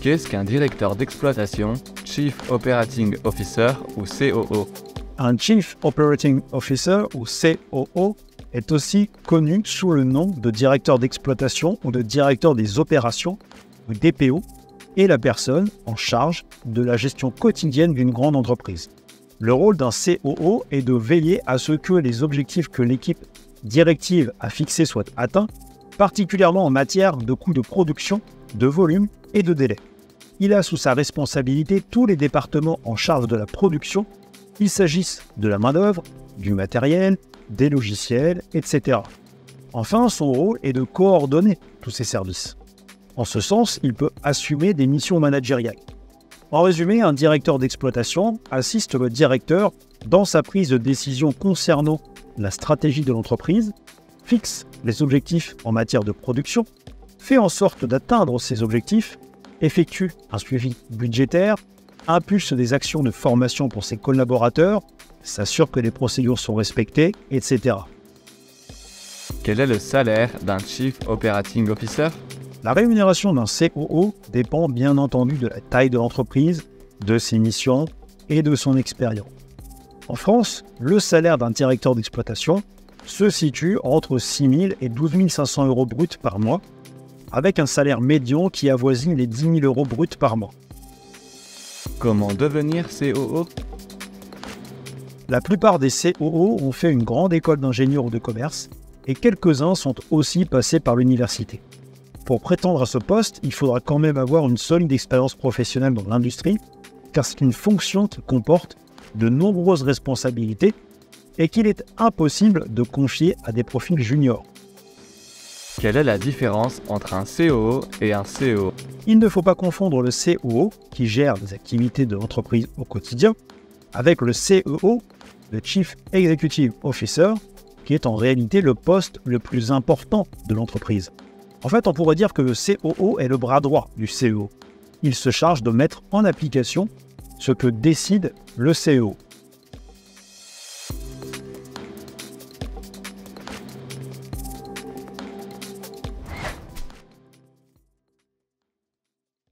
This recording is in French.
Qu'est-ce qu'un directeur d'exploitation, Chief Operating Officer ou COO? Un Chief Operating Officer ou COO est aussi connu sous le nom de directeur d'exploitation ou de directeur des opérations ou DPO et la personne en charge de la gestion quotidienne d'une grande entreprise. Le rôle d'un COO est de veiller à ce que les objectifs que l'équipe directive a fixés soient atteints, particulièrement en matière de coûts de production, de volume et de délai. Il a sous sa responsabilité tous les départements en charge de la production, qu'il s'agisse de la main-d'œuvre, du matériel, des logiciels, etc. Enfin, son rôle est de coordonner tous ces services. En ce sens, il peut assumer des missions managériales. En résumé, un directeur d'exploitation assiste le directeur dans sa prise de décision concernant la stratégie de l'entreprise, fixe les objectifs en matière de production, fait en sorte d'atteindre ces objectifs, effectue un suivi budgétaire, impulse des actions de formation pour ses collaborateurs, s'assure que les procédures sont respectées, etc. Quel est le salaire d'un Chief Operating Officer? La rémunération d'un COO dépend bien entendu de la taille de l'entreprise, de ses missions et de son expérience. En France, le salaire d'un directeur d'exploitation se situe entre 6 000 et 12 500 euros bruts par mois, avec un salaire médian qui avoisine les 10 000 euros bruts par mois. Comment devenir COO? La plupart des COO ont fait une grande école d'ingénieur ou de commerce, et quelques-uns sont aussi passés par l'université. Pour prétendre à ce poste, il faudra quand même avoir une solide expérience professionnelle dans l'industrie, car c'est une fonction qui comporte de nombreuses responsabilités et qu'il est impossible de confier à des profils juniors. Quelle est la différence entre un COO et un CEO? Il ne faut pas confondre le COO, qui gère les activités de l'entreprise au quotidien, avec le CEO, le Chief Executive Officer, qui est en réalité le poste le plus important de l'entreprise. En fait, on pourrait dire que le COO est le bras droit du CEO. Il se charge de mettre en application ce que décide le CEO.